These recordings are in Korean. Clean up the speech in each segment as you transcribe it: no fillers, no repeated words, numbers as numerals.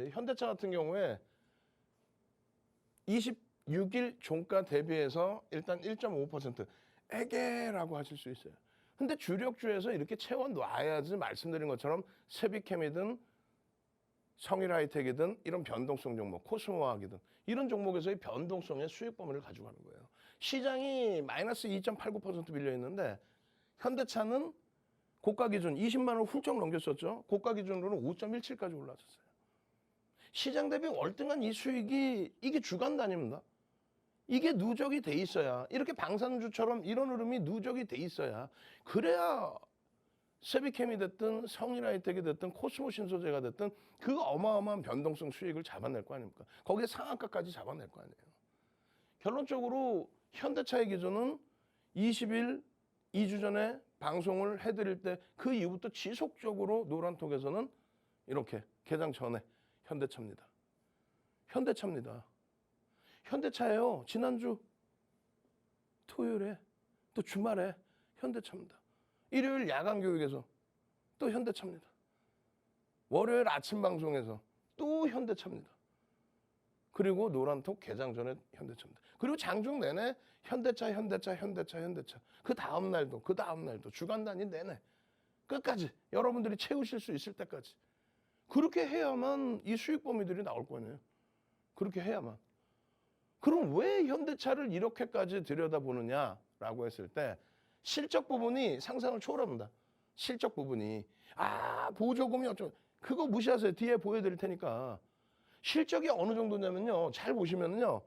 현대차 같은 경우에 26일 종가 대비해서 일단 1.5% 애게라고 하실 수 있어요. 근데 주력주에서 이렇게 채워 놔야지 말씀드린 것처럼 세비캠이든 성일하이텍이든 이런 변동성 종목, 코스모화학이든 이런 종목에서의 변동성의 수익 범위를 가지고 가는 거예요. 시장이 마이너스 2.89% 밀려 있는데 현대차는 고가 기준 20만 원 훌쩍 넘겼었죠. 고가 기준으로는 5.17까지 올라왔었어요. 시장 대비 월등한 이 수익이 이게 주간 단위입니다. 이게 누적이 돼 있어야 이렇게 방산주처럼 이런 흐름이 누적이 돼 있어야 그래야 세비캠이 됐든 성일하이텍이 됐든 코스모 신소재가 됐든 그 어마어마한 변동성 수익을 잡아낼 거 아닙니까? 거기에 상한가까지 잡아낼 거 아니에요. 결론적으로 현대차의 기준은 20일 2주 전에 방송을 해드릴 때 그 이후부터 지속적으로 노란톡에서는 이렇게 개장 전에 현대차입니다. 현대차입니다. 현대차예요. 지난주 토요일에 또 주말에 현대차입니다. 일요일 야간 교육에서 또 현대차입니다. 월요일 아침 방송에서 또 현대차입니다. 그리고 노란톡 개장 전에 현대차입니다. 그리고 장중 내내 현대차. 그 다음 날도 주간 단위 내내 끝까지 여러분들이 채우실 수 있을 때까지 그렇게 해야만 이 수익 범위들이 나올 거 아니에요. 그렇게 해야만. 그럼 왜 현대차를 이렇게까지 들여다보느냐라고 했을 때 실적 부분이 상상을 초월합니다. 실적 부분이. 보조금이 어쩌고. 그거 무시하세요. 뒤에 보여드릴 테니까. 실적이 어느 정도냐면요. 잘 보시면요.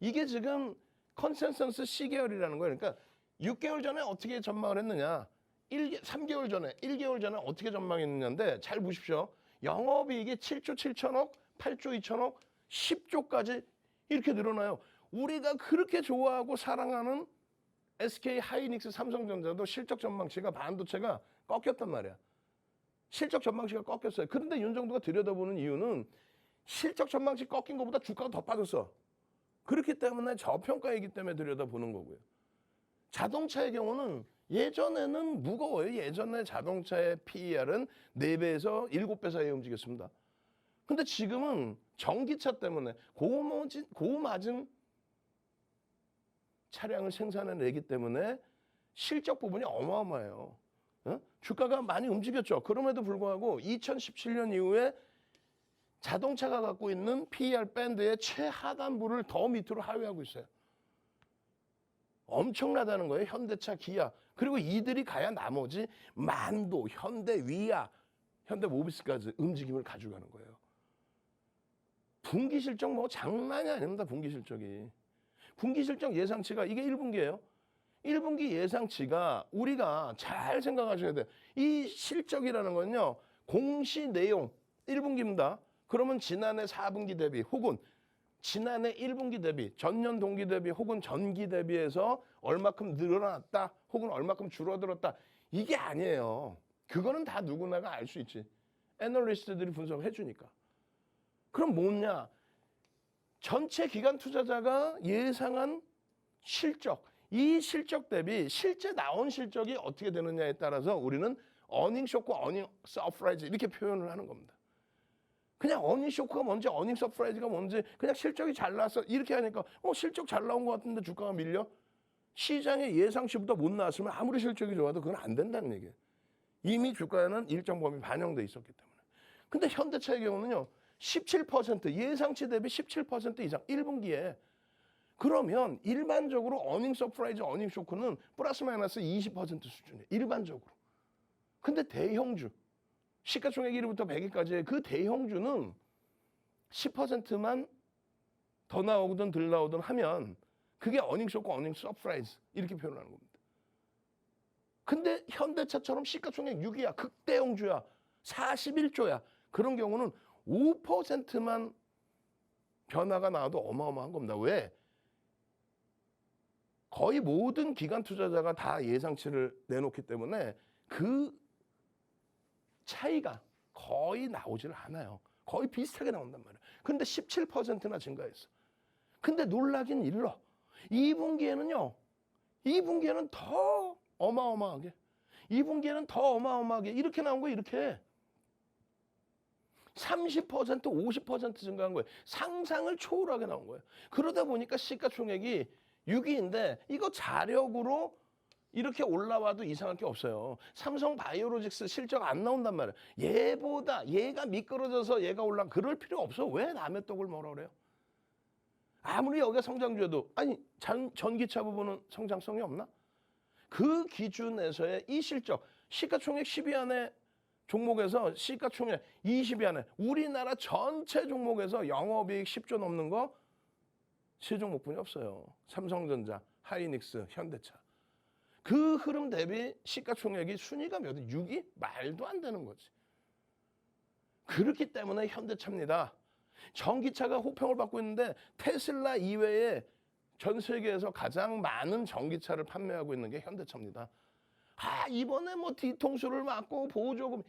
이게 지금 컨센서스 C계열이라는 거예요. 그러니까 6개월 전에 어떻게 전망을 했느냐. 3개월 전에, 1개월 전에 어떻게 전망했느냐인데 잘 보십시오. 영업이익이 7조 7천억, 8조 2천억, 10조까지 이렇게 늘어나요. 우리가 그렇게 좋아하고 사랑하는 SK 하이닉스 삼성전자도 실적 전망치가 반도체가 꺾였단 말이야. 실적 전망치가 꺾였어요. 그런데 윤정도가 들여다보는 이유는 실적 전망치 꺾인 것보다 주가가 더 빠졌어. 그렇기 때문에 저평가이기 때문에 들여다보는 거고요. 자동차의 경우는 예전에는 무거워요. 예전에 자동차의 PER은 4배에서 7배 사이에 움직였습니다. 근데 지금은 전기차 때문에 고마진 차량을 생산해내기 때문에 실적 부분이 어마어마해요. 주가가 많이 움직였죠. 그럼에도 불구하고 2017년 이후에 자동차가 갖고 있는 PER 밴드의 최하단부를 더 밑으로 하회하고 있어요. 엄청나다는 거예요. 현대차, 기아. 그리고 이들이 가야 나머지 만도, 현대, 위아, 현대 모비스까지 움직임을 가져가는 거예요. 분기 실적 뭐 장난이 아닙니다. 분기 실적이. 분기 실적 예상치가 이게 1분기예요. 1분기 예상치가 우리가 잘 생각하셔야 돼요. 이 실적이라는 건요. 공시 내용 1분기입니다. 그러면 지난해 4분기 대비 혹은 지난해 1분기 대비, 전년 동기 대비 혹은 전기 대비해서 얼마큼 늘어났다 혹은 얼마큼 줄어들었다. 이게 아니에요. 그거는 다 누구나가 알 수 있지. 애널리스트들이 분석해 주니까. 그럼 뭐냐? 전체 기관 투자자가 예상한 실적, 이 실적 대비 실제 나온 실적이 어떻게 되느냐에 따라서 우리는 어닝 쇼크, 어닝 서프라이즈 이렇게 표현을 하는 겁니다. 그냥 어닝 쇼크가 뭔지 어닝 서프라이즈가 뭔지 그냥 실적이 잘 나왔어 이렇게 하니까 실적 잘 나온 것 같은데 주가가 밀려? 시장의 예상치보다 못 나왔으면 아무리 실적이 좋아도 그건 안 된다는 얘기예요. 이미 주가에는 일정 범위 반영돼 있었기 때문에. 근데 현대차의 경우는요. 17% 예상치 대비 17% 이상 1분기에 그러면 일반적으로 어닝 서프라이즈, 어닝 쇼크는 플러스 마이너스 20% 수준이에요. 일반적으로. 근데 대형주 시가총액 1위부터 100위까지의 그 대형주는 10%만 더 나오든 덜 나오든 하면 그게 어닝 쇼크, 어닝 서프라이즈 이렇게 표현하는 겁니다. 근데 현대차처럼 시가총액 6위야, 극대형주야, 41조야. 그런 경우는 5%만 변화가 나와도 어마어마한 겁니다. 왜? 거의 모든 기관 투자자가 다 예상치를 내놓기 때문에 그 차이가 거의 나오질 않아요. 거의 비슷하게 나온단 말이에요. 근데 17%나 증가했어. 근데 놀라긴 일러. 2분기에는요. 2분기에는 더 어마어마하게. 2분기에는 더 어마어마하게. 이렇게 나온 거 이렇게. 30%, 50% 증가한 거예요. 상상을 초월하게 나온 거예요. 그러다 보니까 시가총액이 6위인데 이거 자력으로 이렇게 올라와도 이상할 게 없어요. 삼성 바이오로직스 실적 안 나온단 말이에요. 얘가 미끄러져서 얘가 그럴 필요 없어. 왜 남의 떡을 뭐라 그래요? 아무리 여기가 성장주여도 아니 전기차 부분은 성장성이 없나? 그 기준에서의 이 실적 시가총액 10위 안에 종목에서 시가총액 20위 안에 우리나라 전체 종목에서 영업이익 10조 넘는 거 세 종목뿐이 없어요. 삼성전자, 하이닉스, 현대차. 그 흐름 대비 시가총액이 순위가 몇 위? 6위? 말도 안 되는 거지. 그렇기 때문에 현대차입니다. 전기차가 호평을 받고 있는데 테슬라 이외에 전 세계에서 가장 많은 전기차를 판매하고 있는 게 현대차입니다. 이번에 뭐 뒤통수를 맞고 보조금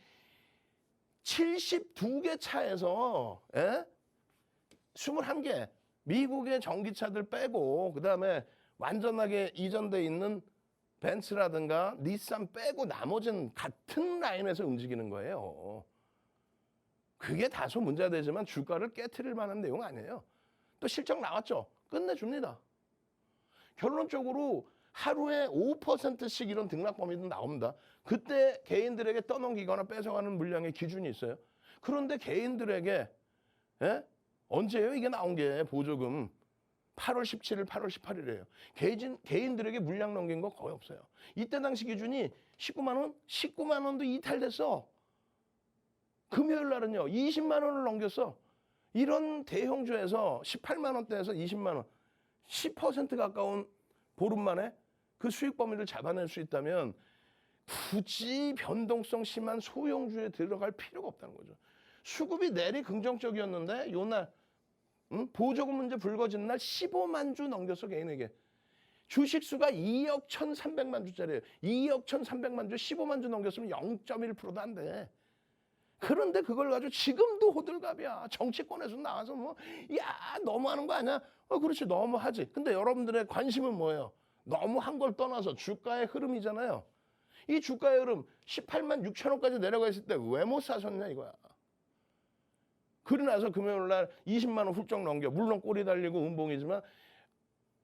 72개 차에서 21개 미국의 전기차들 빼고 그다음에 완전하게 이전돼 있는 벤츠라든가 닛산 빼고 나머지는 같은 라인에서 움직이는 거예요. 그게 다소 문제가 되지만 주가를 깨트릴 만한 내용 아니에요. 또 실적 나왔죠. 끝내줍니다. 결론적으로 하루에 5%씩 이런 등락 범위도 나옵니다. 그때 개인들에게 떠넘기거나 뺏어가는 물량의 기준이 있어요. 그런데 개인들에게 언제예요? 이게 나온 게 보조금 8월 17일, 8월 18일이에요. 개인들에게 물량 넘긴 거 거의 없어요. 이때 당시 기준이 19만 원? 19만 원도 이탈됐어. 금요일 날은요 20만 원을 넘겼어. 이런 대형주에서 18만 원대에서 20만 원 10% 가까운 보름 만에 그 수익 범위를 잡아낼 수 있다면 굳이 변동성 심한 소형주에 들어갈 필요가 없다는 거죠. 수급이 내리 긍정적이었는데 요날 보조금 문제 불거진 날 15만 주 넘겼어. 개인에게. 주식수가 2억 1,300만 주짜리예요. 2억 1,300만 주 15만 주 넘겼으면 0.1%도 안 돼. 그런데 그걸 가지고 지금도 호들갑이야. 정치권에서 나와서 너무하는 거 아니야? 그렇지, 너무하지. 근데 여러분들의 관심은 뭐예요? 너무한 걸 떠나서 주가의 흐름이잖아요. 이 주가의 흐름 18만 6천 원까지 내려가 있을 때 왜 못 사셨냐 이거야. 그러고 나서 금요일 날 20만 원 훌쩍 넘겨. 물론 꼬리 달리고 음봉이지만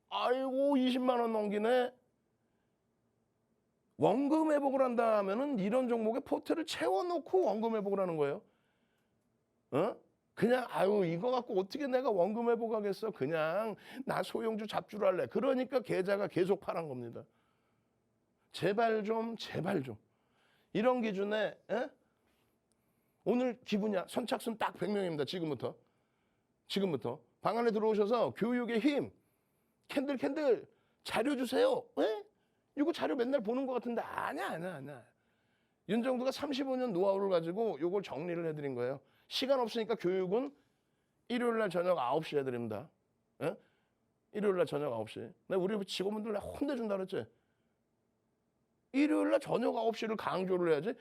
아이고 20만 원 넘기네. 원금 회복을 한다 하면은 이런 종목에 포트를 채워놓고 원금 회복을 하는 거예요. 그냥 이거 갖고 어떻게 내가 원금 회복하겠어. 그냥 나 소형주 잡주를 할래. 그러니까 계좌가 계속 파란 겁니다. 제발 좀. 이런 기준에 오늘 기분이야. 선착순 딱 100명입니다. 지금부터. 방 안에 들어오셔서 교육의 힘, 캔들 자료 주세요. 이거 자료 맨날 보는 것 같은데 아니야. 윤정두가 35년 노하우를 가지고 이걸 정리를 해드린 거예요. 시간 없으니까 교육은 일요일 날 저녁 9시에 해드립니다. 일요일 날 저녁 9시. 내가 우리 직원분들 혼내준다 그랬지. 일요일 날 저녁 9시를 강조를 해야지.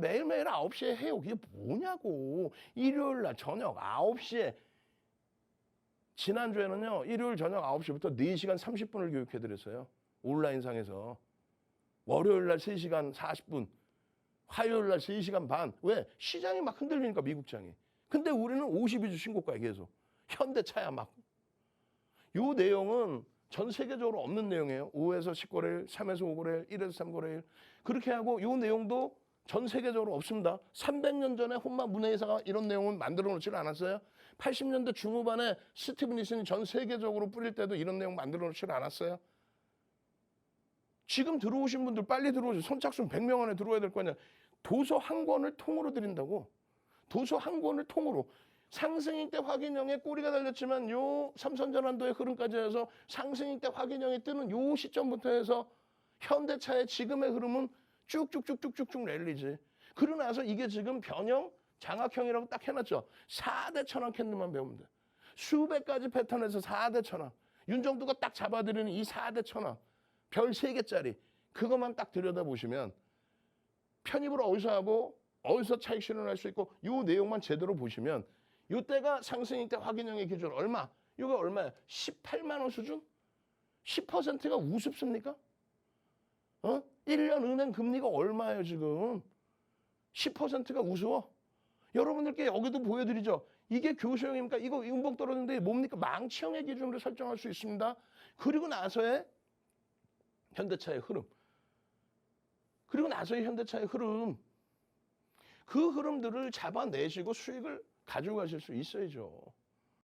매일매일 9시에 해요. 그게 뭐냐고. 일요일 날 저녁 9시에. 지난주에는요. 일요일 저녁 9시부터 4시간 30분을 교육해드렸어요. 온라인상에서. 월요일 날 3시간 40분. 화요일 날 3시간 반. 왜? 시장이 막 흔들리니까 미국장이. 근데 우리는 52주 신고가에 계속. 현대차야 막. 요 내용은 전 세계적으로 없는 내용이에요. 5에서 10거래일, 3에서 5거래일, 1에서 3거래일. 그렇게 하고 이 내용도 전 세계적으로 없습니다. 300년 전에 혼마 문해회사가 이런 내용을 만들어 놓지는 않았어요. 80년대 중후반에 스티브 니슨이 전 세계적으로 뿌릴 때도 이런 내용 만들어 놓지는 않았어요. 지금 들어오신 분들 빨리 들어오세요. 선착순 100명 안에 들어와야 될 거 아니야. 도서 한 권을 통으로 드린다고. 도서 한 권을 통으로. 상승일 때 확인형에 꼬리가 달렸지만 요 삼선전환도의 흐름까지 해서 상승일 때 확인형이 뜨는 요 시점부터 해서 현대차의 지금의 흐름은 쭉쭉쭉쭉쭉 랠리지. 그러고 나서 이게 지금 변형 장악형이라고 딱 해놨죠. 4대 천왕 캔들만 배우면 돼. 수백 가지 패턴에서 4대 천왕. 윤정두가 딱 잡아드리는 이 4대 천왕. 별 3개짜리. 그것만 딱 들여다보시면 편입을 어디서 하고 어디서 차익 실현할 수 있고 요 내용만 제대로 보시면 이때가 상승일 때 확인형의 기준 얼마? 이거 얼마야? 18만 원 수준? 10%가 우습습니까? 1년 은행 금리가 얼마예요 지금? 10%가 우스워? 여러분들께 여기도 보여드리죠. 이게 교수형입니까? 이거 음봉 떨어지는데 뭡니까? 망치형의 기준으로 설정할 수 있습니다. 그리고 나서의 현대차의 흐름. 그리고 나서의 현대차의 흐름. 그 흐름들을 잡아내시고 수익을 가져가실 수 있어야죠.